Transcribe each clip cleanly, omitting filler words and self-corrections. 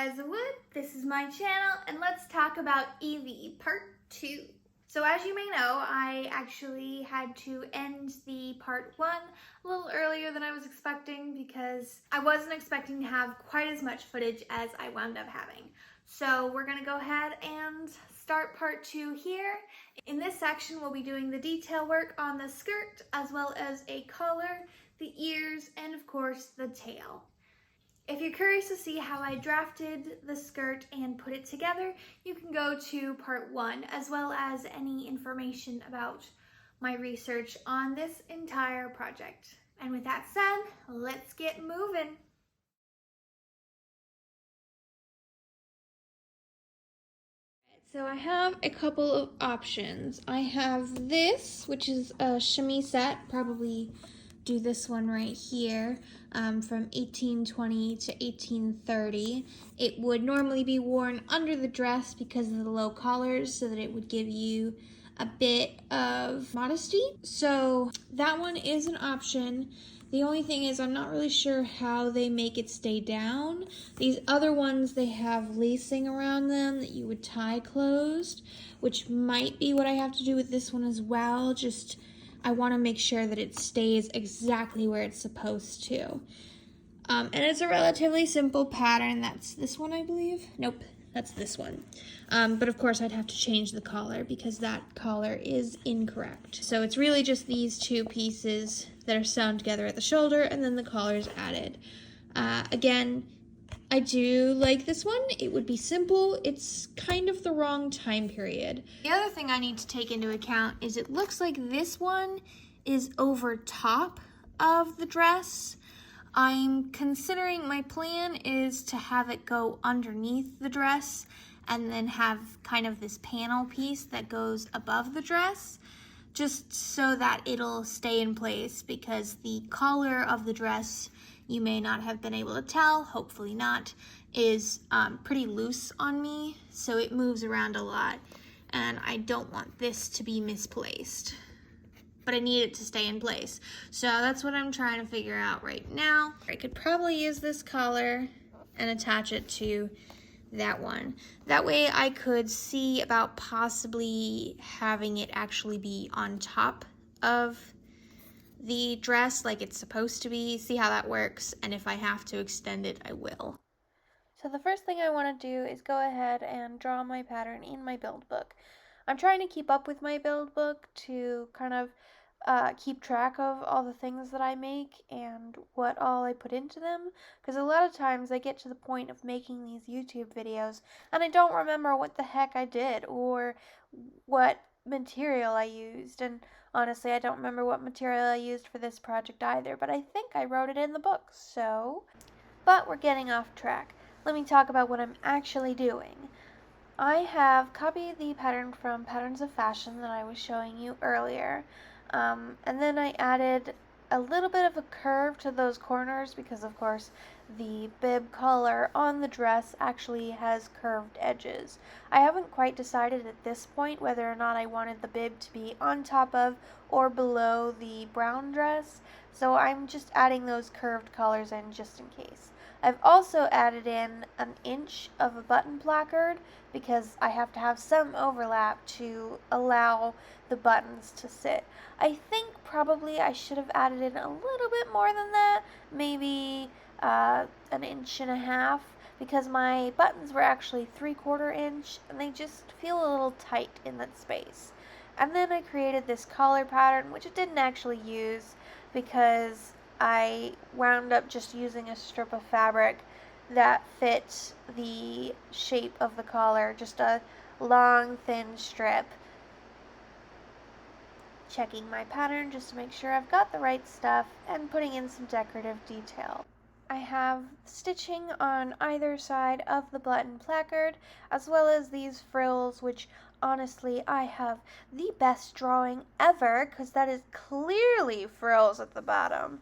Eliza Wood. This is my channel, and let's talk about Eevee Part 2. So as you may know, I actually had to end the Part 1 a little earlier than I was expecting because I wasn't expecting to have quite as much footage as I wound up having. So we're gonna go ahead and start Part 2 here. In this section, we'll be doing the detail work on the skirt, as well as a collar, the ears, and of course the tail. If you're curious to see how I drafted the skirt and put it together, you can go to Part 1, as well as any information about my research on this entire project. And with that said, let's get moving. So I have a couple of options. I have this, which is a chemise set, probably do this one right here, from 1820 to 1830. It would normally be worn under the dress because of the low collars, so that it would give you a bit of modesty. So that one is an option. The only thing is I'm not really sure how they make it stay down. These other ones, they have lacing around them that you would tie closed, which might be what I have to do with this one as well. Just I want to make sure that it stays exactly where it's supposed to. And it's a relatively simple pattern. That's this one, I believe. Nope, that's this one. But of course I'd have to change the collar because that collar is incorrect. So it's really just these two pieces that are sewn together at the shoulder, and then the collar is added. Again, I do like this one. It would be simple. It's kind of the wrong time period. The other thing I need to take into account is it looks like this one is over top of the dress. I'm considering, my plan is to have it go underneath the dress and then have kind of this panel piece that goes above the dress, just so that it'll stay in place, because the collar of the dress, you may not have been able to tell, hopefully not, is pretty loose on me, so it moves around a lot, and I don't want this to be misplaced, but I need it to stay in place. So that's what I'm trying to figure out right now. I could probably use this collar and attach it to that one. That way I could see about possibly having it actually be on top of the dress like it's supposed to be, see how that works, and if I have to extend it, I will. So the first thing I want to do is go ahead and draw my pattern in my build book. I'm trying to keep up with my build book to kind of keep track of all the things that I make and what all I put into them, because a lot of times I get to the point of making these YouTube videos and I don't remember what the heck I did or what material I used, and honestly I don't remember what material I used for this project either, but I think I wrote it in the book. But we're getting off track. Let me talk about what I'm actually doing. I have copied the pattern from Patterns of Fashion that I was showing you earlier. And then I added a little bit of a curve to those corners because, of course, the bib collar on the dress actually has curved edges. I haven't quite decided at this point whether or not I wanted the bib to be on top of or below the brown dress, so I'm just adding those curved collars in just in case. I've also added in an inch of a button placard because I have to have some overlap to allow the buttons to sit. I think probably I should have added in a little bit more than that, maybe an inch and a half, because my buttons were actually 3/4 inch and they just feel a little tight in that space. And then I created this collar pattern, which I didn't actually use because I wound up just using a strip of fabric that fit the shape of the collar, just a long thin strip. Checking my pattern just to make sure I've got the right stuff and putting in some decorative detail. I have stitching on either side of the button placard, as well as these frills, which honestly I have the best drawing ever, because that is clearly frills at the bottom.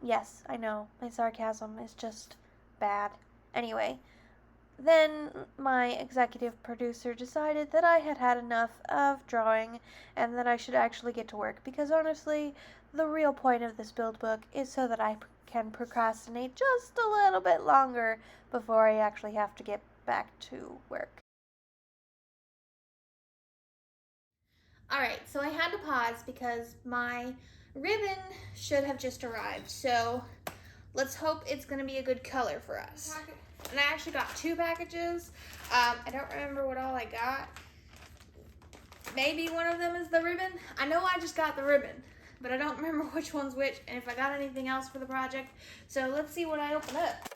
Yes, I know, my sarcasm is just bad. Anyway, then my executive producer decided that I had had enough of drawing and that I should actually get to work, because honestly, the real point of this build book is so that I can procrastinate just a little bit longer before I actually have to get back to work. Alright, so I had to pause because my ribbon should have just arrived. So let's hope it's going to be a good color for us. And I actually got 2 packages. I don't remember what all I got. Maybe one of them is the ribbon. I know I just got the ribbon, but I don't remember which one's which and if I got anything else for the project. So let's see what I open up.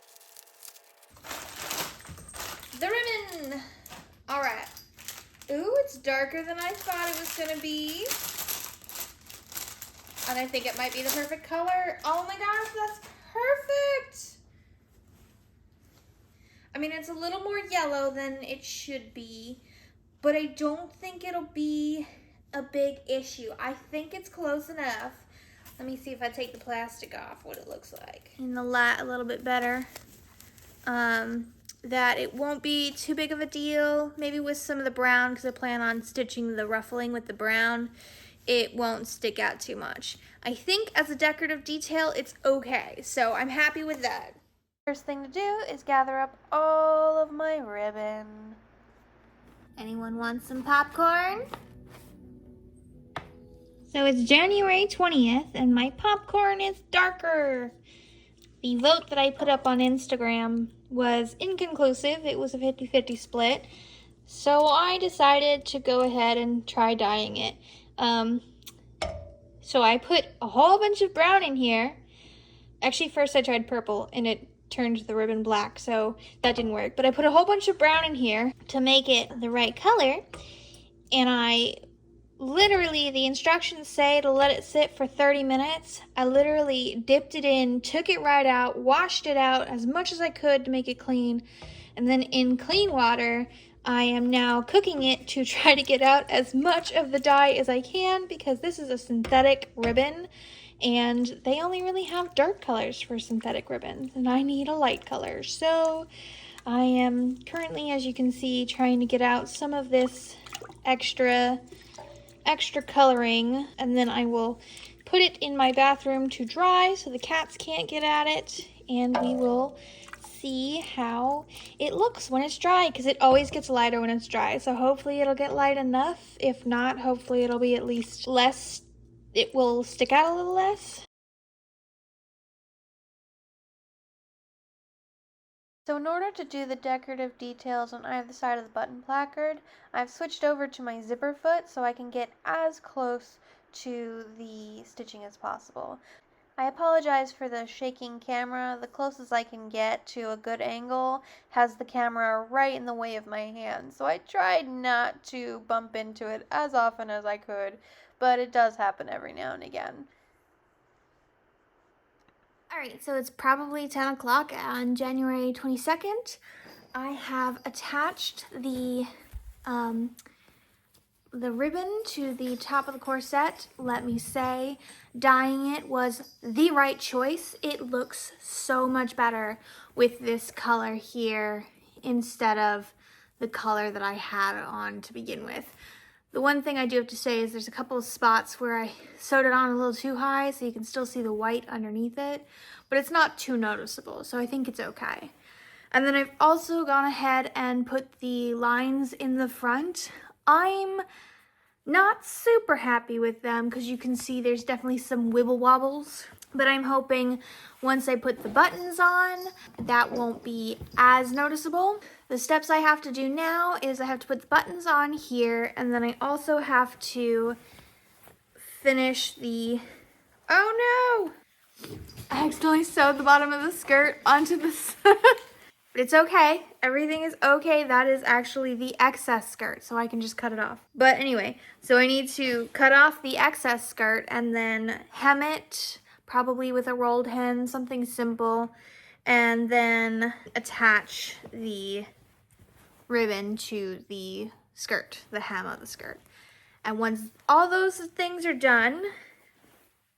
The ribbon! Alright. Ooh, it's darker than I thought it was gonna be. And I think it might be the perfect color. Oh my gosh, that's perfect! I mean, it's a little more yellow than it should be, but I don't think it'll be a big issue. I think it's close enough. Let me see if I take the plastic off, what it looks like. In the light a little bit better. That it won't be too big of a deal. Maybe with some of the brown, because I plan on stitching the ruffling with the brown, it won't stick out too much. I think as a decorative detail, it's okay. So I'm happy with that. First thing to do is gather up all of my ribbon. Anyone want some popcorn? So it's January 20th and my popcorn is darker. The vote that I put up on Instagram was inconclusive. It was a 50-50 split. So I decided to go ahead and try dyeing it. So I put a whole bunch of brown in here. Actually, first I tried purple and it turned the ribbon black, so that didn't work. But I put a whole bunch of brown in here to make it the right color. And I literally, the instructions say to let it sit for 30 minutes. I literally dipped it in, took it right out, washed it out as much as I could to make it clean. And then in clean water, I am now cooking it to try to get out as much of the dye as I can, because this is a synthetic ribbon and they only really have dark colors for synthetic ribbons and I need a light color. So I am currently, as you can see, trying to get out some of this extra coloring, and then I will put it in my bathroom to dry so the cats can't get at it, and we will see how it looks when it's dry, because it always gets lighter when it's dry. So hopefully it'll get light enough. If not, hopefully it'll be at least less, it will stick out a little less. So in order to do the decorative details on either side of the button placard, I've switched over to my zipper foot so I can get as close to the stitching as possible. I apologize for the shaking camera. The closest I can get to a good angle has the camera right in the way of my hand, so I tried not to bump into it as often as I could, but it does happen every now and again. Alright, so it's probably 10 o'clock on January 22nd. I have attached the ribbon to the top of the corset. Let me say, dyeing it was the right choice. It looks so much better with this color here instead of the color that I had on to begin with. The one thing I do have to say is there's a couple of spots where I sewed it on a little too high so you can still see the white underneath it, but it's not too noticeable, so I think it's okay. And then I've also gone ahead and put the lines in the front. I'm not super happy with them because you can see there's definitely some wibble wobbles, but I'm hoping once I put the buttons on, that won't be as noticeable. The steps I have to do now is I have to put the buttons on here, and then I also have to finish the, oh no! I accidentally sewed the bottom of the skirt onto the but it's okay. Everything is okay. That is actually the excess skirt, so I can just cut it off. But anyway, so I need to cut off the excess skirt and then hem it, probably with a rolled hem, something simple, and then attach the ribbon to the skirt, the hem of the skirt. And once all those things are done,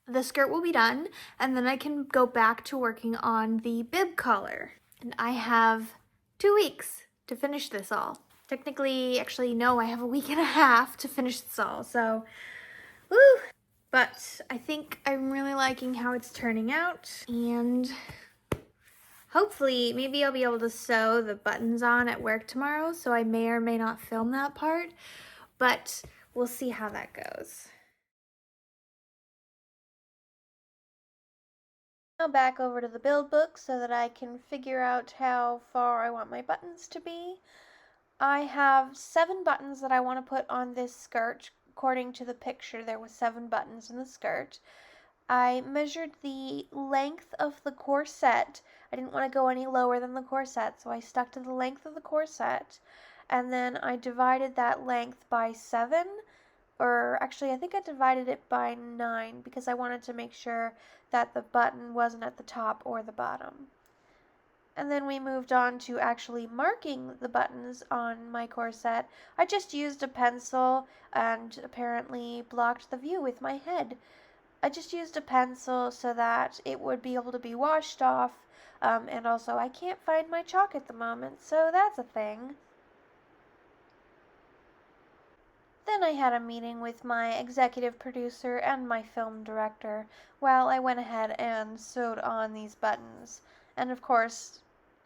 the skirt will be done, and then I can go back to working on the bib collar. And I have 2 weeks to finish this all. Technically, actually, no, I have a week and a half to finish this all, so, woo! But I think I'm really liking how it's turning out, and hopefully maybe I'll be able to sew the buttons on at work tomorrow, so I may or may not film that part, but we'll see how that goes. Now back over to the build book so that I can figure out how far I want my buttons to be. I have 7 buttons that I want to put on this skirt. According to the picture, there were 7 buttons in the skirt. I measured the length of the corset. I didn't want to go any lower than the corset, so I stuck to the length of the corset. And then I divided that length by 7, or actually I think I divided it by 9 because I wanted to make sure that the button wasn't at the top or the bottom. And then we moved on to actually marking the buttons on my corset. I just used a pencil and apparently blocked the view with my head. I just used a pencil so that it would be able to be washed off, and also I can't find my chalk at the moment, so that's a thing. Then I had a meeting with my executive producer and my film director while I went ahead and sewed on these buttons. And of course,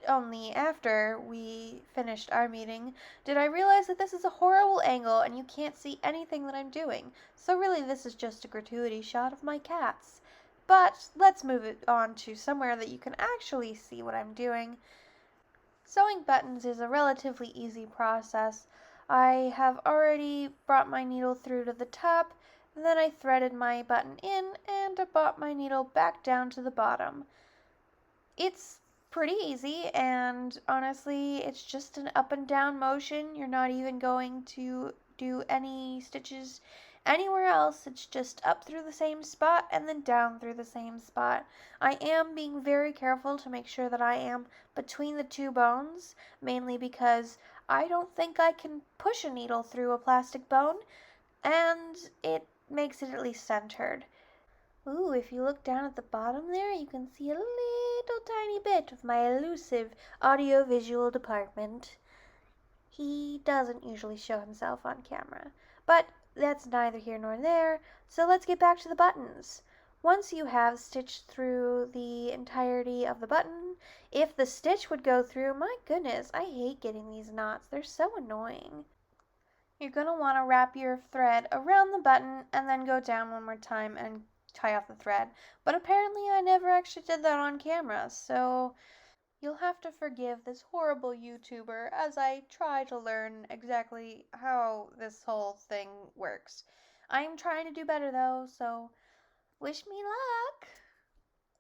only after we finished our meeting did I realize that this is a horrible angle and you can't see anything that I'm doing. So really this is just a gratuity shot of my cats. But let's move it on to somewhere that you can actually see what I'm doing. Sewing buttons is a relatively easy process. I have already brought my needle through to the top, and then I threaded my button in and I brought my needle back down to the bottom. It's pretty easy, and honestly it's just an up and down motion. You're not even going to do any stitches anywhere else. It's just up through the same spot and then down through the same spot. I am being very careful to make sure that I am between the 2 bones, mainly because I don't think I can push a needle through a plastic bone, and it makes it at least centered. Ooh, if you look down at the bottom there, you can see a little tiny bit of my elusive audio-visual department. He doesn't usually show himself on camera, but that's neither here nor there, so let's get back to the buttons. Once you have stitched through the entirety of the button, if the stitch would go through, my goodness, I hate getting these knots. They're so annoying. You're going to want to wrap your thread around the button and then go down one more time and tie off the thread. But apparently I never actually did that on camera, so you'll have to forgive this horrible YouTuber as I try to learn exactly how this whole thing works. I'm trying to do better though, so wish me luck.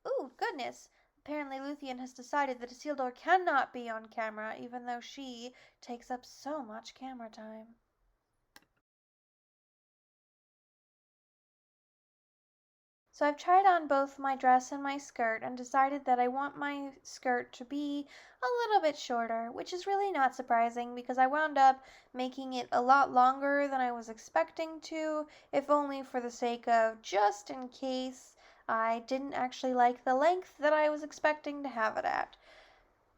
Ooh, goodness. Apparently Luthien has decided that Isildur cannot be on camera, even though she takes up so much camera time. So I've tried on both my dress and my skirt and decided that I want my skirt to be a little bit shorter, which is really not surprising because I wound up making it a lot longer than I was expecting to, if only for the sake of just in case I didn't actually like the length that I was expecting to have it at.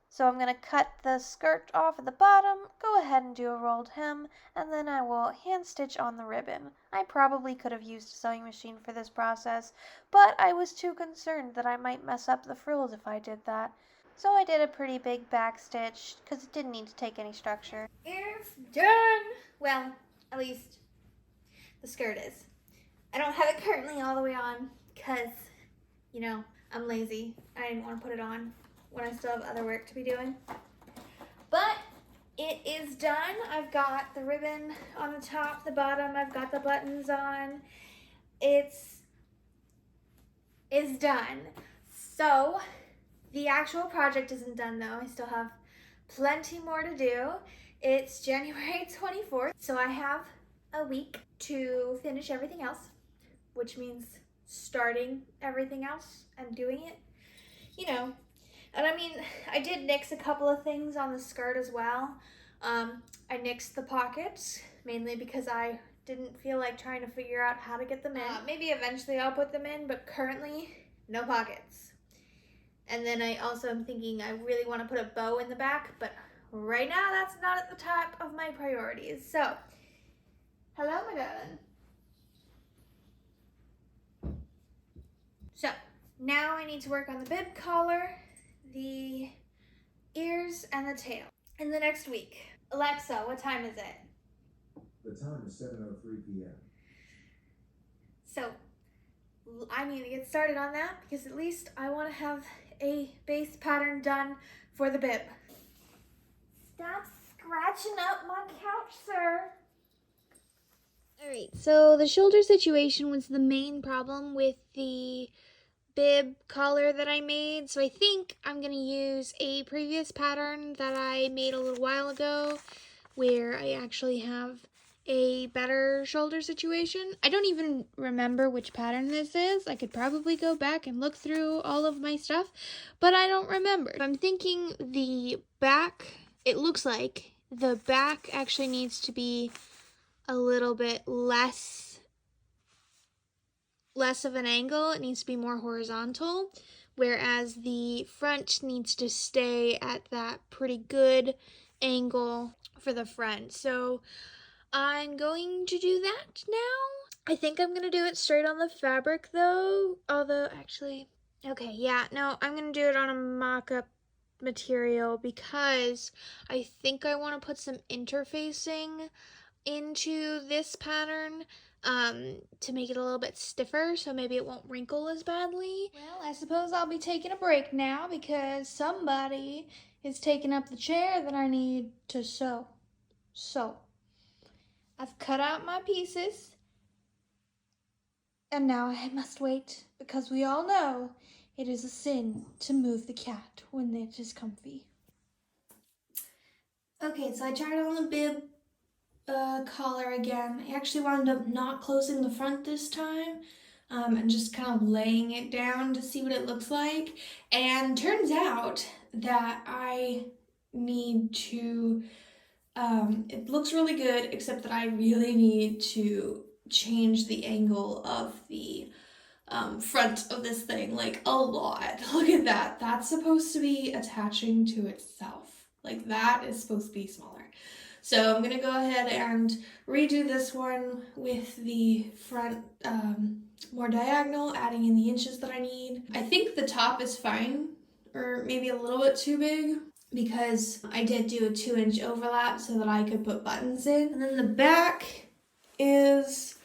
So I'm going to cut the skirt off at the bottom, go ahead and do a rolled hem, and then I will hand stitch on the ribbon. I probably could have used a sewing machine for this process, but I was too concerned that I might mess up the frills if I did that. So I did a pretty big back stitch because it didn't need to take any structure. It's done! Well, at least the skirt is. I don't have it currently all the way on because, you know, I'm lazy. I didn't want to put it on when I still have other work to be doing. But it is done. I've got the ribbon on the top, the bottom. I've got the buttons on. It's done. So the actual project isn't done though. I still have plenty more to do. It's January 24th, so I have a week to finish everything else, which means starting everything else and doing it, you know. And I mean, I did nix a couple of things on the skirt as well. I nixed the pockets, mainly because I didn't feel like trying to figure out how to get them in. Maybe eventually I'll put them in, but currently, no pockets. And then I also am thinking I really want to put a bow in the back, but right now that's not at the top of my priorities. So, hello, my darling. So now I need to work on the bib collar, the ears, and the tail in the next week. Alexa, what time is it? The time is 7:03 p.m. So I need to get started on that because at least I want to have a base pattern done for the bib. Stop scratching up my couch, sir. Alright, so the shoulder situation was the main problem with the bib collar that I made. So I think I'm going to use a previous pattern that I made a little while ago where I actually have a better shoulder situation. I don't even remember which pattern this is. I could probably go back and look through all of my stuff, but I don't remember. I'm thinking the back, it looks like the back actually needs to be a little bit less of an angle. It needs to be more horizontal, whereas the front needs to stay at that pretty good angle for the front. So I'm going to do that now. I think I'm going to do it straight on the fabric though, although actually, okay, yeah, no, I'm going to do it on a mock-up material because I think I want to put some interfacing into this pattern to make it a little bit stiffer, so maybe it won't wrinkle as badly. Well, I suppose I'll be taking a break now because somebody is taking up the chair that I need to sew. So, I've cut out my pieces, and now I must wait because we all know it is a sin to move the cat when it is comfy. Okay, so I tried on the bib collar again. I actually wound up not closing the front this time and just kind of laying it down to see what it looks like. And turns out that I need to, it looks really good, except that I really need to change the angle of the front of this thing, like a lot. Look at that. That's supposed to be attaching to itself. Like that is supposed to be smaller. So I'm gonna go ahead and redo this one with the front more diagonal, adding in the inches that I need. I think the top is fine, or maybe a little bit too big, because I did do a 2-inch overlap so that I could put buttons in. And then the back is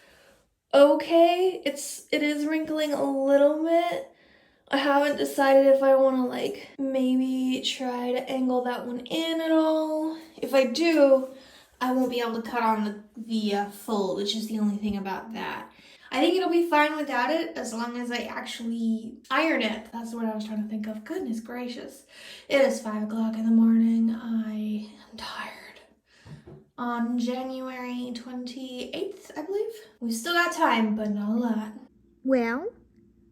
okay. It is wrinkling a little bit. I haven't decided if I want to like maybe try to angle that one in at all. If I do, I won't be able to cut on the fold, which is the only thing about that. I think it'll be fine without it as long as I actually iron it. That's what I was trying to think of. Goodness gracious. It is 5 o'clock in the morning. I am tired. On January 28th, I believe. We've still got time, but not a lot. Well,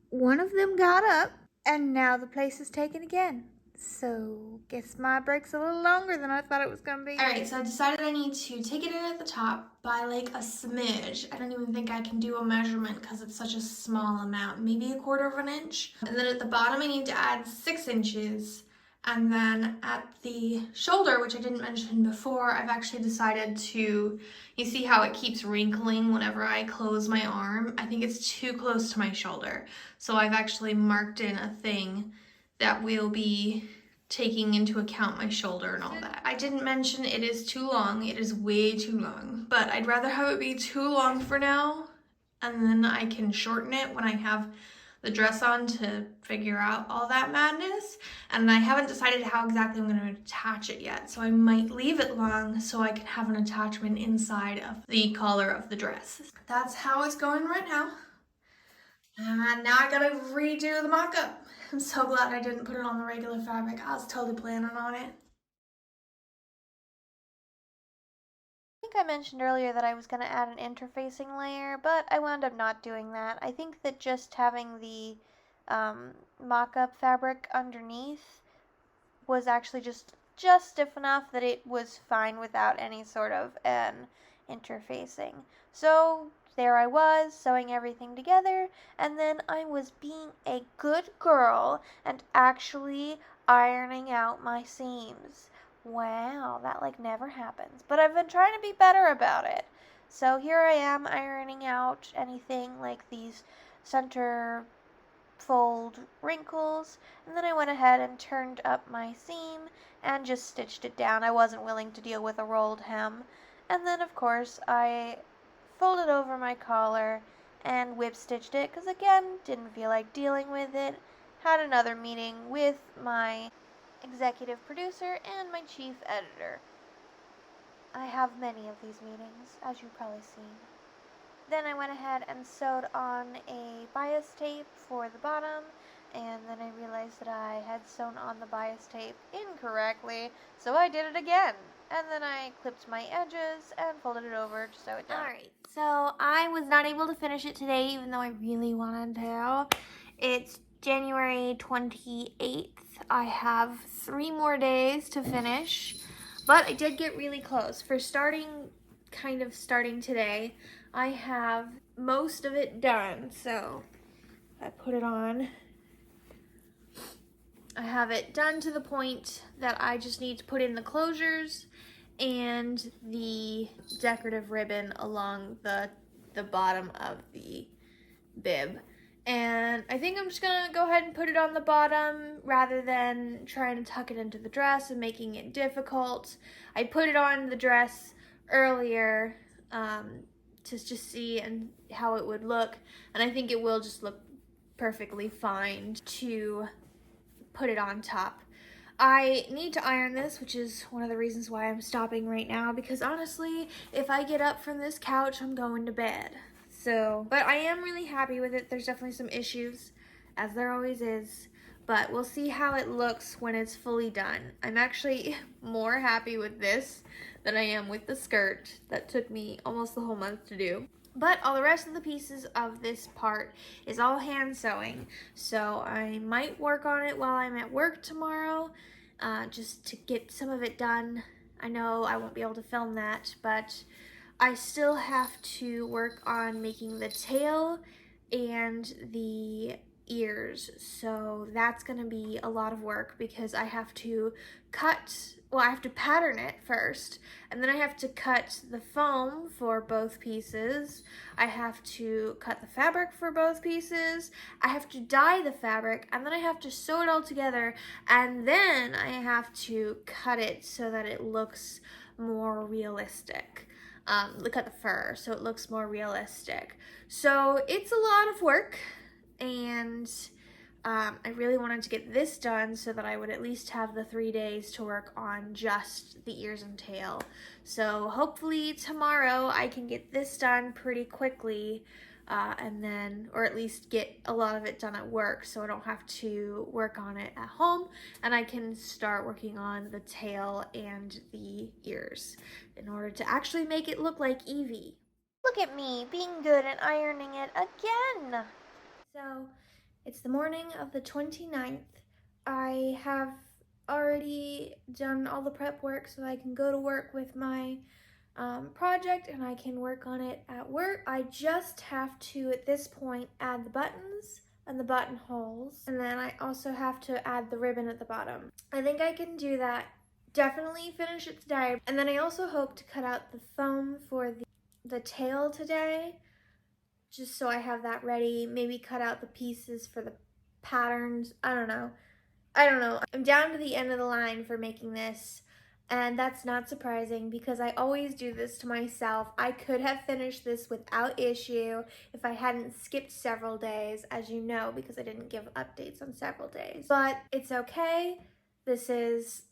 one of them got up, and now the place is taken again. So, guess my break's a little longer than I thought it was gonna be. Alright, so I decided I need to take it in at the top by like a smidge. I don't even think I can do a measurement because it's such a small amount, maybe 1/4 of an inch. And then at the bottom I need to add 6 inches. And then at the shoulder, which I didn't mention before, I've actually decided to, you see how it keeps wrinkling whenever I close my arm? I think it's too close to my shoulder. So I've actually marked in a thing that will be taking into account my shoulder and all that. I didn't mention it is too long. It is way too long, but I'd rather have it be too long for now, and then I can shorten it when I have the dress on to figure out all that madness. And I haven't decided how exactly I'm going to attach it yet, so I might leave it long so I can have an attachment inside of the collar of the dress. That's how it's going right now. And now I gotta redo the mock-up. I'm so glad I didn't put it on the regular fabric. I was totally planning on it. I think I mentioned earlier that I was going to add an interfacing layer, but I wound up not doing that. I think that just having the mock-up fabric underneath was actually just stiff enough that it was fine without any sort of an interfacing. So there I was, sewing everything together, and then I was being a good girl and actually ironing out my seams. Wow, that like never happens. But I've been trying to be better about it. So here I am ironing out anything like these center fold wrinkles, and then I went ahead and turned up my seam and just stitched it down. I wasn't willing to deal with a rolled hem. And then of course I folded over my collar and whip stitched it because again, didn't feel like dealing with it. Had another meeting with my executive producer and my chief editor. I have many of these meetings, as you've probably seen. Then I went ahead and sewed on a bias tape for the bottom, and then I realized that I had sewn on the bias tape incorrectly, so I did it again. And then I clipped my edges and folded it over to sew it down. Alright, so I was not able to finish it today, even though I really wanted to. It's January 28th. I have 3 more days to finish, but I did get really close. For starting today, I have most of it done. So I put it on. I have it done to the point that I just need to put in the closures and the decorative ribbon along the bottom of the bib. And I think I'm just gonna go ahead and put it on the bottom rather than trying to tuck it into the dress and making it difficult. I put it on the dress earlier to just see how it would look, and I think it will just look perfectly fine to put it on top. I need to iron this, which is one of the reasons why I'm stopping right now, because honestly, if I get up from this couch, I'm going to bed. So, but I am really happy with it. There's definitely some issues, as there always is, but we'll see how it looks when it's fully done. I'm actually more happy with this than I am with the skirt that took me almost the whole month to do. But all the rest of the pieces of this part is all hand sewing, so I might work on it while I'm at work tomorrow, just to get some of it done. I know I won't be able to film that, but I still have to work on making the tail and the ears, so that's gonna be a lot of work because I have to I have to pattern it first, and then I have to cut the foam for both pieces. I have to cut the fabric for both pieces. I have to dye the fabric, and then I have to sew it all together, and then I have to cut it so that it looks more realistic. Cut the fur so it looks more realistic. So it's a lot of work, and I really wanted to get this done so that I would at least have the 3 days to work on just the ears and tail. So hopefully tomorrow I can get this done pretty quickly, and then, or at least get a lot of it done at work so I don't have to work on it at home, and I can start working on the tail and the ears in order to actually make it look like Eevee. Look at me, being good and ironing it again! So, it's the morning of the 29th. I have already done all the prep work so I can go to work with my project and I can work on it at work. I just have to, at this point, add the buttons and the buttonholes, and then I also have to add the ribbon at the bottom. I think I can do that. Definitely finish it today. And then I also hope to cut out the foam for the tail today, just so I have that ready. Maybe cut out the pieces for the patterns. I don't know. I'm down to the end of the line for making this, and that's not surprising because I always do this to myself. I could have finished this without issue if I hadn't skipped several days, as you know, because I didn't give updates on several days. But it's okay. This is,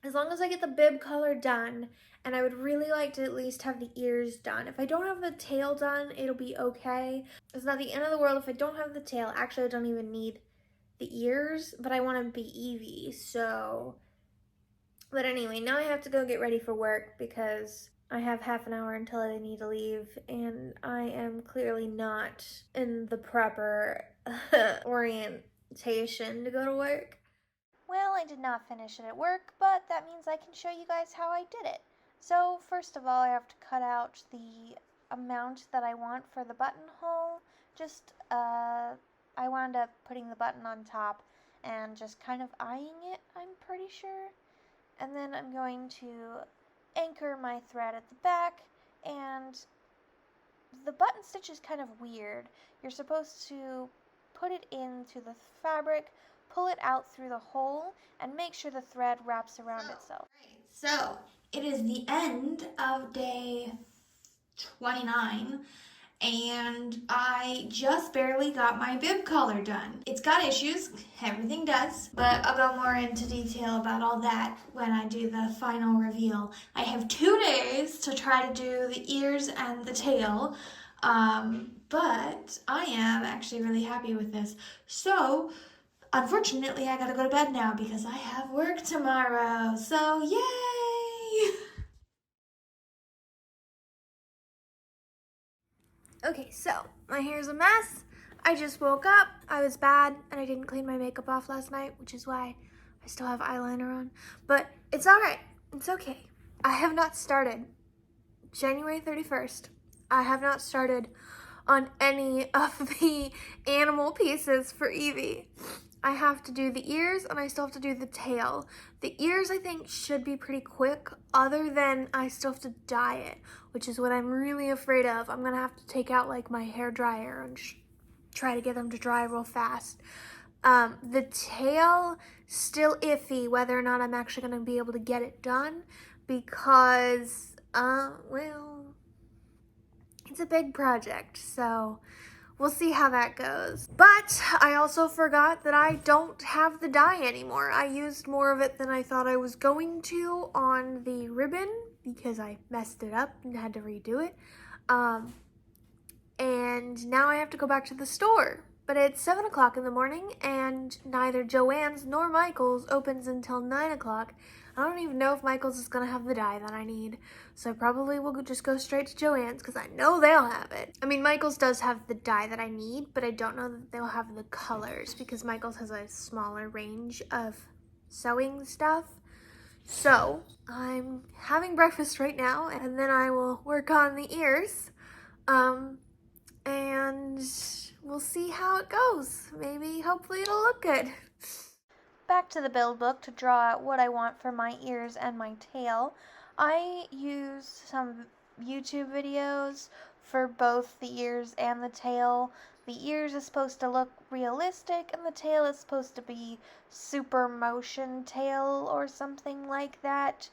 as long as I get the bib color done, and I would really like to at least have the ears done. If I don't have the tail done, it'll be okay. It's not the end of the world if I don't have the tail. Actually, I don't even need the ears, but I want to be Eevee, so. But anyway, now I have to go get ready for work because I have half an hour until I need to leave, and I am clearly not in the proper orientation to go to work. Well, I did not finish it at work, but that means I can show you guys how I did it. So first of all, I have to cut out the amount that I want for the buttonhole. I wound up putting the button on top and just kind of eyeing it, I'm pretty sure. And then I'm going to anchor my thread at the back, and the button stitch is kind of weird. You're supposed to put it into the fabric, pull it out through the hole, and make sure the thread wraps around itself. So, it is the end of day 29, and I just barely got my bib collar done. It's got issues, everything does, but I'll go more into detail about all that when I do the final reveal. I have 2 days to try to do the ears and the tail, but I am actually really happy with this. So, unfortunately, I gotta go to bed now because I have work tomorrow, so yay! Okay, so my hair's a mess. I just woke up. I was bad and I didn't clean my makeup off last night, which is why I still have eyeliner on. But it's all right. It's okay. I have not started. January 31st. I have not started on any of the animal pieces for Eevee. I have to do the ears and I still have to do the tail. The ears I think should be pretty quick, other than I still have to dye it, which is what I'm really afraid of. I'm gonna have to take out like my hair dryer and try to get them to dry real fast. The tail, still iffy whether or not I'm actually gonna be able to get it done because, well, it's a big project, so we'll see how that goes. But I also forgot that I don't have the dye anymore. I used more of it than I thought I was going to on the ribbon because I messed it up and had to redo it. And now I have to go back to the store. But it's 7 o'clock in the morning and neither Joann's nor Michael's opens until 9 o'clock. I don't even know if Michael's is going to have the dye that I need. So I probably will just go straight to Joann's because I know they'll have it. I mean, Michael's does have the dye that I need, but I don't know that they'll have the colors because Michael's has a smaller range of sewing stuff. So I'm having breakfast right now and then I will work on the ears. And we'll see how it goes. Maybe, hopefully it'll look good. Back to the build book to draw out what I want for my ears and my tail. I used some YouTube videos for both the ears and the tail. The ears is supposed to look realistic and the tail is supposed to be super motion tail or something like that.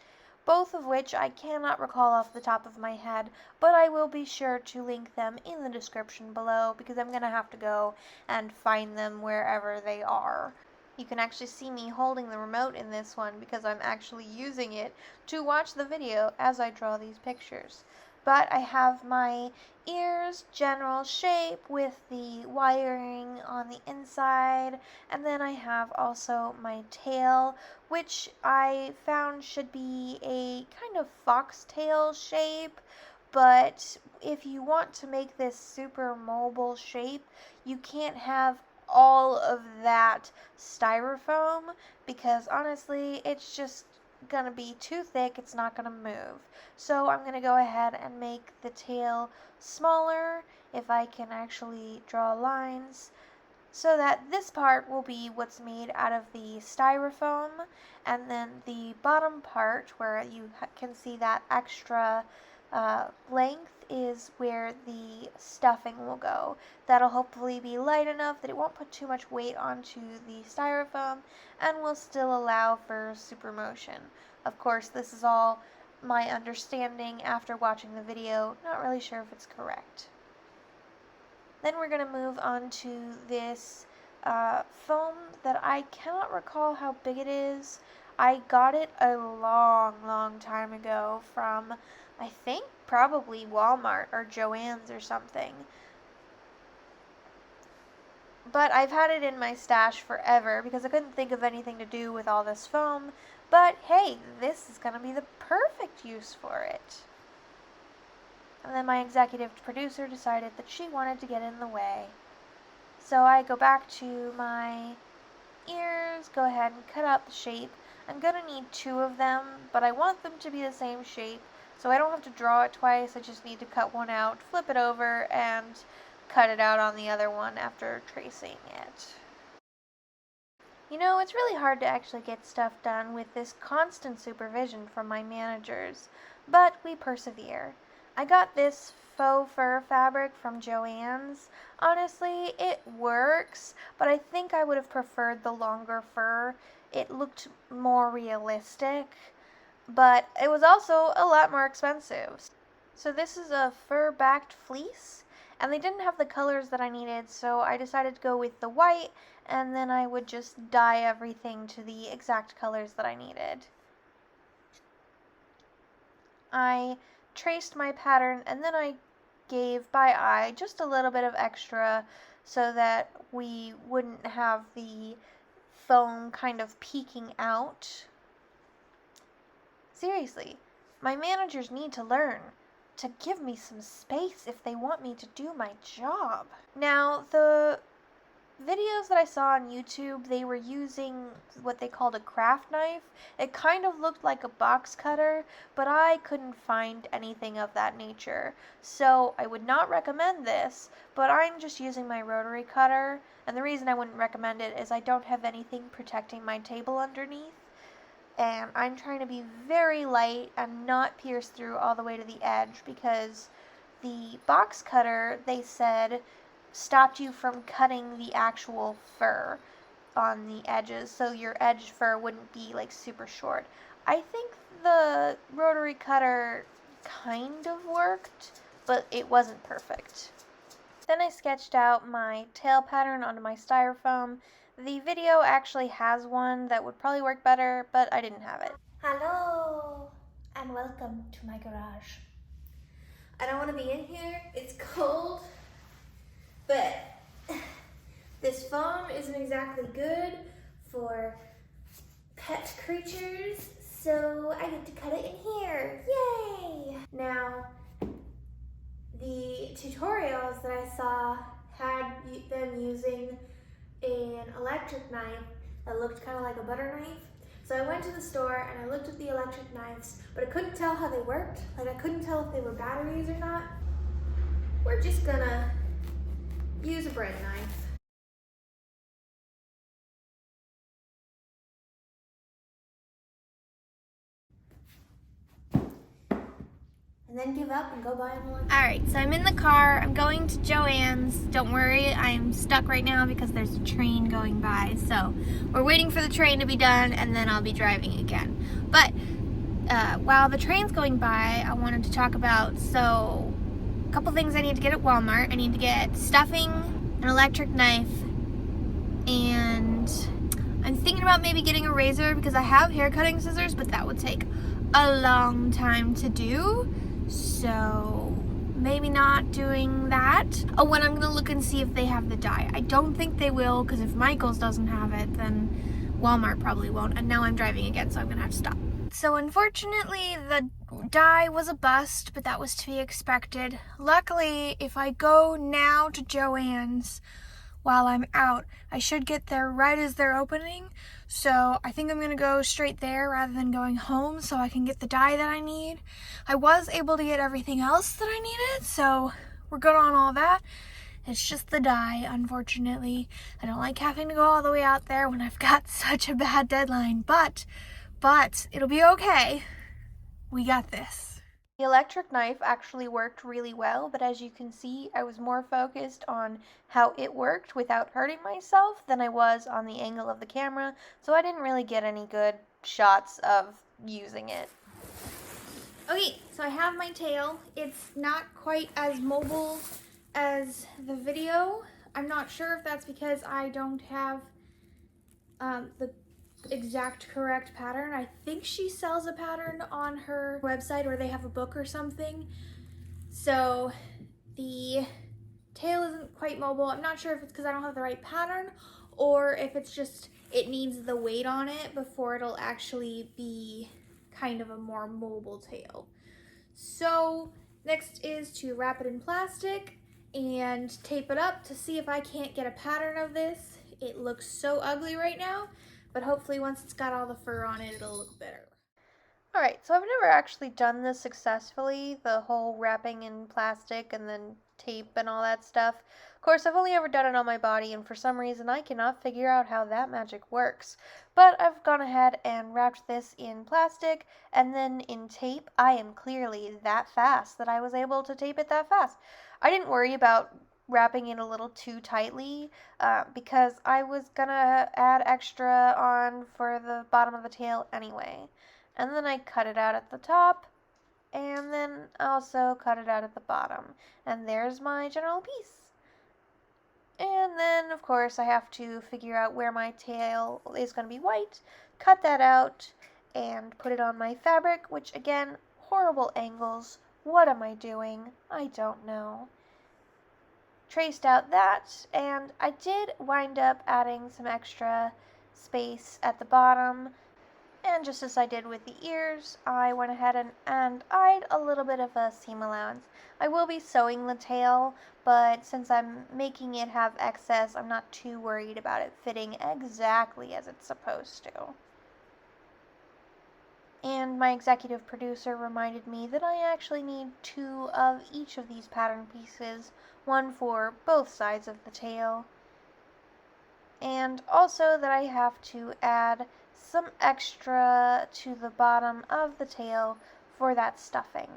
Both of which I cannot recall off the top of my head, but I will be sure to link them in the description below because I'm going to have to go and find them wherever they are. You can actually see me holding the remote in this one because I'm actually using it to watch the video as I draw these pictures. But I have my ears general shape with the wiring on the inside, and then I have also my tail, which I found should be a kind of foxtail shape, but if you want to make this super mobile shape, you can't have all of that styrofoam because honestly it's just gonna be too thick, it's not gonna move. So I'm gonna go ahead and make the tail smaller if I can actually draw lines so that this part will be what's made out of the styrofoam, and then the bottom part where you can see that extra length is where the stuffing will go. That'll hopefully be light enough that it won't put too much weight onto the styrofoam and will still allow for super motion. Of course, this is all my understanding after watching the video, not really sure if it's correct. Then we're going to move on to this foam that I cannot recall how big it is. I got it a long time ago from, I think, probably Walmart or Joann's or something. But I've had it in my stash forever because I couldn't think of anything to do with all this foam. But hey, this is going to be the perfect use for it. And then my executive producer decided that she wanted to get in the way. So I go back to my ears, go ahead and cut out the shape. I'm going to need 2 of them, but I want them to be the same shape, so I don't have to draw it twice. I just need to cut one out, flip it over, and cut it out on the other one after tracing it. You know, it's really hard to actually get stuff done with this constant supervision from my managers, but we persevere. I got this faux fur fabric from Joann's. Honestly, it works, but I think I would have preferred the longer fur. It looked more realistic, but it was also a lot more expensive. So this is a fur-backed fleece, and they didn't have the colors that I needed, so I decided to go with the white, and then I would just dye everything to the exact colors that I needed. I traced my pattern, and then I gave by eye just a little bit of extra so that we wouldn't have the foam kind of peeking out. Seriously, my managers need to learn to give me some space if they want me to do my job. Now, the videos that I saw on YouTube, they were using what they called a craft knife. It kind of looked like a box cutter, but I couldn't find anything of that nature. So I would not recommend this, but I'm just using my rotary cutter, and the reason I wouldn't recommend it is I don't have anything protecting my table underneath. And I'm trying to be very light and not pierce through all the way to the edge, because the box cutter, they said, stopped you from cutting the actual fur on the edges, so your edge fur wouldn't be like super short. I think the rotary cutter kind of worked, but it wasn't perfect. Then I sketched out my tail pattern onto my styrofoam. The video actually has one that would probably work better, but I didn't have it. Hello, and welcome to my garage. I don't want to be in here, it's cold, but this foam isn't exactly good for pet creatures, so I get to cut it in here. Yay! Now, the tutorials that I saw had them using an electric knife that looked kind of like a butter knife. So I went to the store and I looked at the electric knives, but I couldn't tell how they worked. Like, I couldn't tell if they were batteries or not. We're just gonna use a bread knife. And then give up and go buy an electric. All right, so I'm in the car. I'm going to Joann's. Don't worry, I'm stuck right now because there's a train going by. So we're waiting for the train to be done, and then I'll be driving again. But while the train's going by, I wanted to talk about, a couple things I need to get at Walmart. I need to get stuffing, an electric knife, and I'm thinking about maybe getting a razor because I have hair cutting scissors, but that would take a long time to do. So maybe not doing that. Oh, and I'm gonna look and see if they have the dye. I don't think they will, because if Michael's doesn't have it, then Walmart probably won't. And now I'm driving again, so I'm gonna have to stop. So unfortunately, the dye was a bust, but that was to be expected. Luckily, if I go now to Joann's while I'm out, I should get there right as they're opening. So I think I'm gonna go straight there rather than going home so I can get the dye that I need. I was able to get everything else that I needed, so we're good on all that. It's just the dye, unfortunately. I don't like having to go all the way out there when I've got such a bad deadline, but it'll be okay. We got this. The electric knife actually worked really well, but as you can see, I was more focused on how it worked without hurting myself than I was on the angle of the camera, so I didn't really get any good shots of using it. Okay, so I have my tail. It's not quite as mobile as the video. I'm not sure if that's because I don't have the exact correct pattern. I think she sells a pattern on her website, or they have a book or something. So the tail isn't quite mobile. I'm not sure if it's because I don't have the right pattern, or if it's just it needs the weight on it before it'll actually be kind of a more mobile tail. So next is to wrap it in plastic and tape it up to see if I can't get a pattern of this. It looks so ugly right now, but hopefully once it's got all the fur on it, it'll look better. Alright, so I've never actually done this successfully, the whole wrapping in plastic and then tape and all that stuff. Of course, I've only ever done it on my body, and for some reason I cannot figure out how that magic works. But I've gone ahead and wrapped this in plastic and then in tape. I am clearly that fast that I was able to tape it that fast. I didn't worry about wrapping it a little too tightly because I was gonna add extra on for the bottom of the tail anyway. And then I cut it out at the top, and then also cut it out at the bottom. And there's my general piece. And then, of course, I have to figure out where my tail is going to be white, cut that out, and put it on my fabric, which, again, horrible angles. What am I doing? I don't know. Traced out that, and I did wind up adding some extra space at the bottom. And just as I did with the ears, I went ahead and eyed a little bit of a seam allowance. I will be sewing the tail, but since I'm making it have excess, I'm not too worried about it fitting exactly as it's supposed to. And my executive producer reminded me that I actually need 2 of each of these pattern pieces, one for both sides of the tail. And also that I have to add some extra to the bottom of the tail for that stuffing.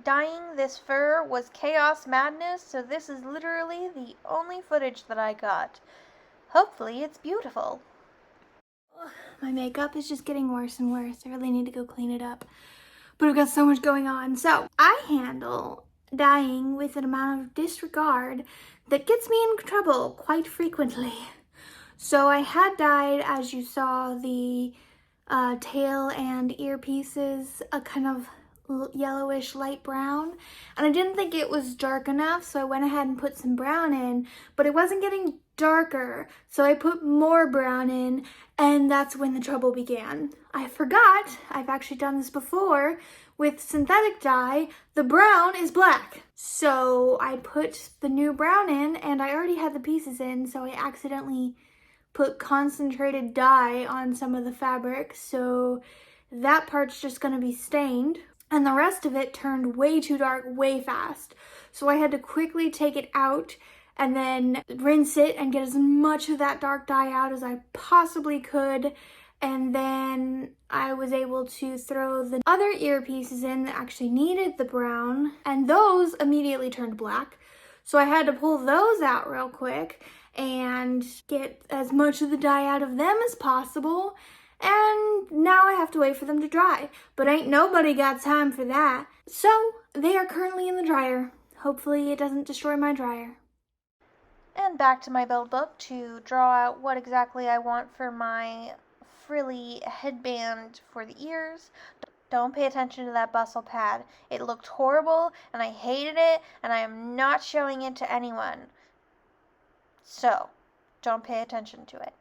Dyeing this fur was chaos madness, so this is literally the only footage that I got. Hopefully it's beautiful. My makeup is just getting worse and worse. I really need to go clean it up. But I've got so much going on. So I handle dyeing with an amount of disregard that gets me in trouble quite frequently. So I had dyed, as you saw, the tail and earpieces a kind of yellowish light brown, and I didn't think it was dark enough, so I went ahead and put some brown in, but it wasn't getting darker, so I put more brown in, and that's when the trouble began. I forgot, I've actually done this before, with synthetic dye, the brown is black. So I put the new brown in, and I already had the pieces in, so I accidentally put concentrated dye on some of the fabric, so that part's just gonna be stained. And the rest of it turned way too dark way fast. So I had to quickly take it out and then rinse it and get as much of that dark dye out as I possibly could. And then I was able to throw the other earpieces in that actually needed the brown, and those immediately turned black. So I had to pull those out real quick and get as much of the dye out of them as possible. And now I have to wait for them to dry. But ain't nobody got time for that. So they are currently in the dryer. Hopefully it doesn't destroy my dryer. And back to my build book to draw out what exactly I want for my frilly headband for the ears. Don't pay attention to that bustle pad. It looked horrible and I hated it, and I am not showing it to anyone. So, don't pay attention to it.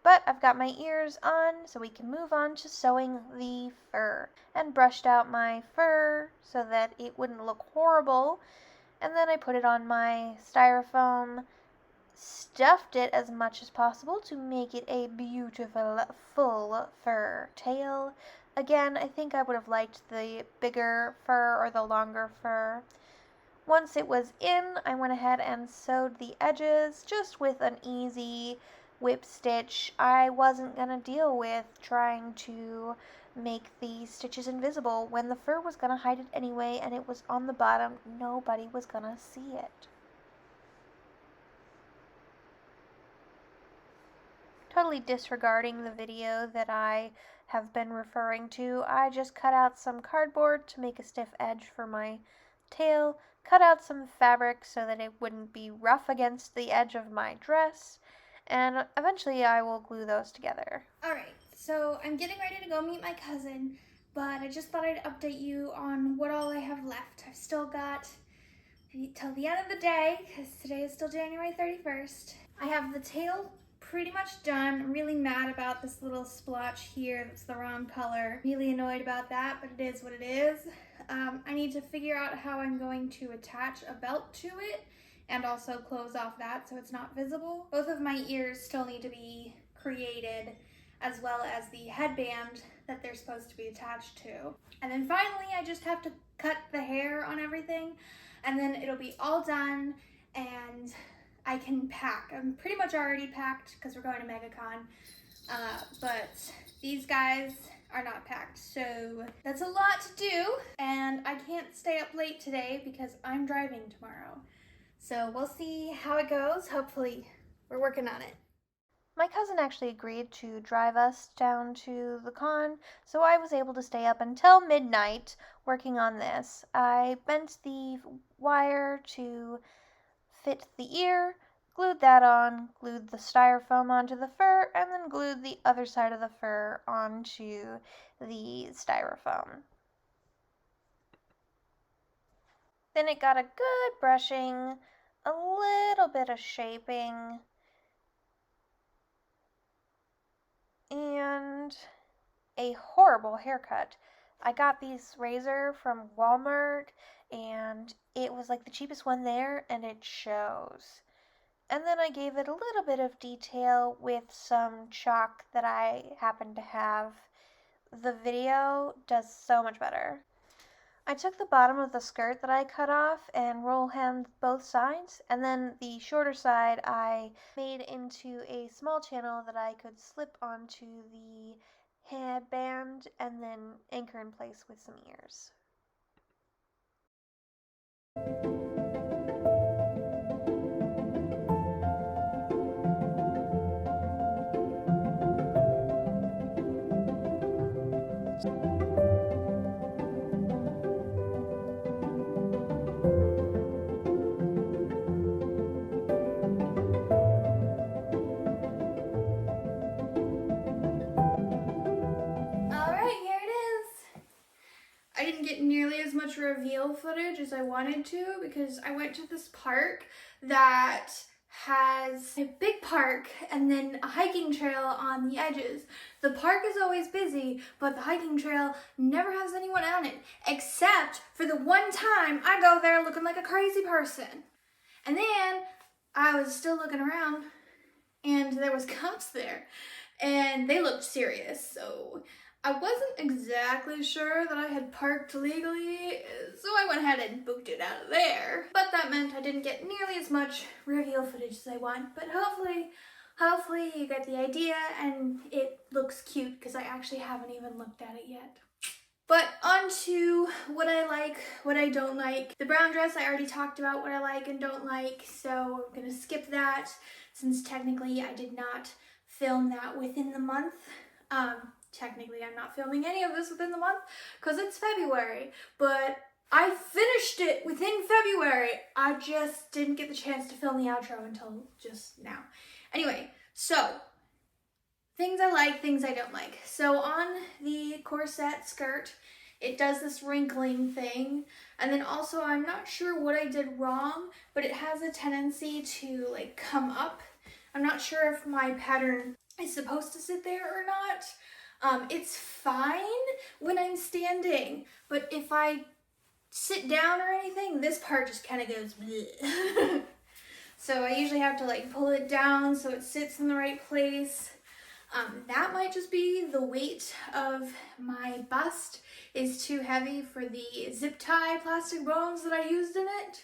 But I've got my ears on, so we can move on to sewing the fur. And brushed out my fur so that it wouldn't look horrible. And then I put it on my styrofoam, stuffed it as much as possible to make it a beautiful full fur tail. Again, I think I would have liked the bigger fur or the longer fur. Once it was in, I went ahead and sewed the edges just with an easy whip stitch. I wasn't gonna deal with trying to make the stitches invisible when the fur was gonna hide it anyway, and it was on the bottom. Nobody was gonna see it. Totally disregarding the video that I have been referring to, I just cut out some cardboard to make a stiff edge for my tail, cut out some fabric so that it wouldn't be rough against the edge of my dress, and eventually I will glue those together. Alright, so I'm getting ready to go meet my cousin, but I just thought I'd update you on what all I have left. I've still got till the end of the day, because today is still January 31st. I have the tail pretty much done. I'm really mad about this little splotch here that's the wrong color. Really annoyed about that, but it is what it is. I need to figure out how I'm going to attach a belt to it and also close off that so it's not visible. Both of my ears still need to be created. as well as the headband that they're supposed to be attached to. And then finally, I just have to cut the hair on everything, and then it'll be all done, and I can pack. I'm pretty much already packed because we're going to MegaCon, but these guys are not packed, so that's a lot to do, and I can't stay up late today because I'm driving tomorrow. So we'll see how it goes. Hopefully, we're working on it. My cousin actually agreed to drive us down to the con, so I was able to stay up until midnight working on this. I bent the wire to fit the ear, glued that on, glued the styrofoam onto the fur, and then glued the other side of the fur onto the styrofoam. Then it got a good brushing, a little bit of shaping, and a horrible haircut. I got these razor from Walmart, and it was like the cheapest one there, and it shows. And then I gave it a little bit of detail with some chalk that I happen to have. The video does so much better. I took the bottom of the skirt that I cut off and roll hemmed both sides, and then the shorter side I made into a small channel that I could slip onto the headband and then anchor in place with some ears. I didn't get nearly as much reveal footage as I wanted to because I went to this park that has a big park and then a hiking trail on the edges. The park is always busy, but the hiking trail never has anyone on it, except for the one time I go there looking like a crazy person. And then I was still looking around and there was cops there and they looked serious, so I wasn't exactly sure that I had parked legally, so I went ahead and booked it out of there. But that meant I didn't get nearly as much reveal footage as I want, but hopefully you get the idea and it looks cute because I actually haven't even looked at it yet. But on to what I like, what I don't like. The brown dress, I already talked about what I like and don't like, so I'm gonna skip that since technically I did not film that within the month. Technically I'm not filming any of this within the month because it's February, but I finished it within February. I just didn't get the chance to film the outro until just now. Anyway, so things I like, things I don't like. So on the corset skirt, it does this wrinkling thing, and then also I'm not sure what I did wrong, but it has a tendency to like come up. I'm not sure if my pattern is supposed to sit there or not. It's fine when I'm standing, but if I sit down or anything, this part just kind of goes bleh. So I usually have to like pull it down so it sits in the right place. That might just be the weight of my bust is too heavy for the zip tie plastic bones that I used in it.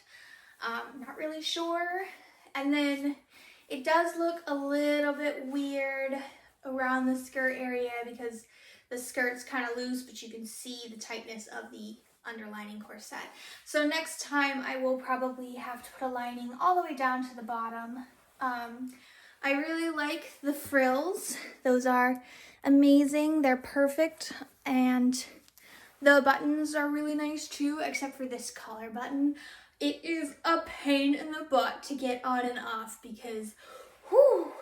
Not really sure. And then it does look a little bit weird around the skirt area because the skirt's kind of loose, but you can see the tightness of the underlining corset. So next time I will probably have to put a lining all the way down to the bottom. I really like the frills. Those are amazing. They're perfect. And the buttons are really nice too, except for this collar button. It is a pain in the butt to get on and off because, whew,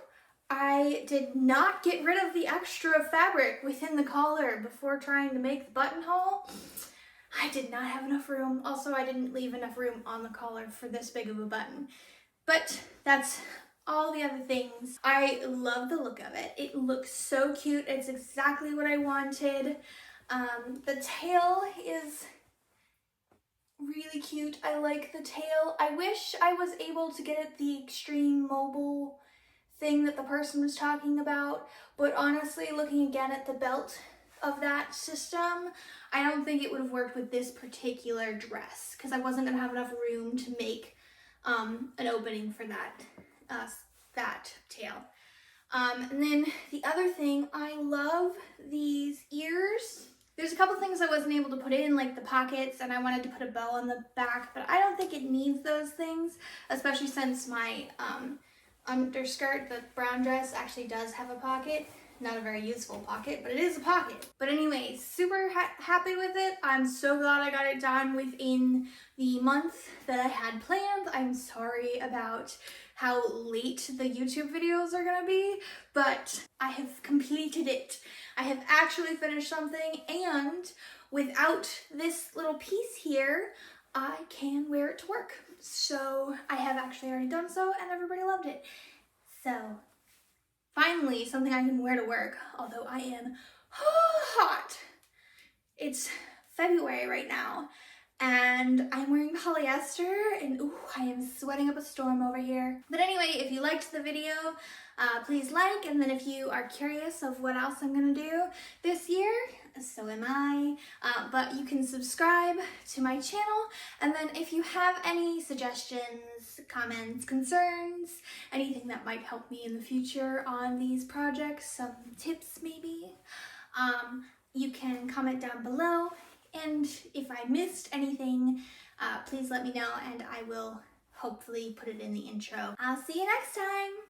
I did not get rid of the extra fabric within the collar before trying to make the buttonhole. I did not have enough room. Also, I didn't leave enough room on the collar for this big of a button. But that's all the other things. I love the look of it. It looks so cute. It's exactly what I wanted. The tail is really cute. I like the tail. I wish I was able to get it the extreme mobile thing that the person was talking about, but honestly, looking again at the belt of that system, I don't think it would have worked with this particular dress because I wasn't gonna have enough room to make an opening for that tail. And then the other thing, I love these ears. There's a couple things I wasn't able to put in, like the pockets, and I wanted to put a bow on the back, but I don't think it needs those things, especially since my underskirt, the brown dress, actually does have a pocket. Not a very useful pocket, but it is a pocket. But anyway, super happy with it. I'm so glad I got it done within the month that I had planned. I'm sorry about how late the YouTube videos are gonna be, but I have completed it. I have actually finished something, and without this little piece here, I can wear it to work. So I have actually already done so, and everybody loved it. So finally, something I can wear to work, although I am hot. It's February right now, and I'm wearing polyester, and ooh, I am sweating up a storm over here. But anyway, if you liked the video, please like, and then if you are curious of what else I'm gonna do this year, so am I, but you can subscribe to my channel, and then if you have any suggestions, comments, concerns, anything that might help me in the future on these projects, some tips maybe, you can comment down below, and if I missed anything, please let me know and I will hopefully put it in the intro. I'll see you next time!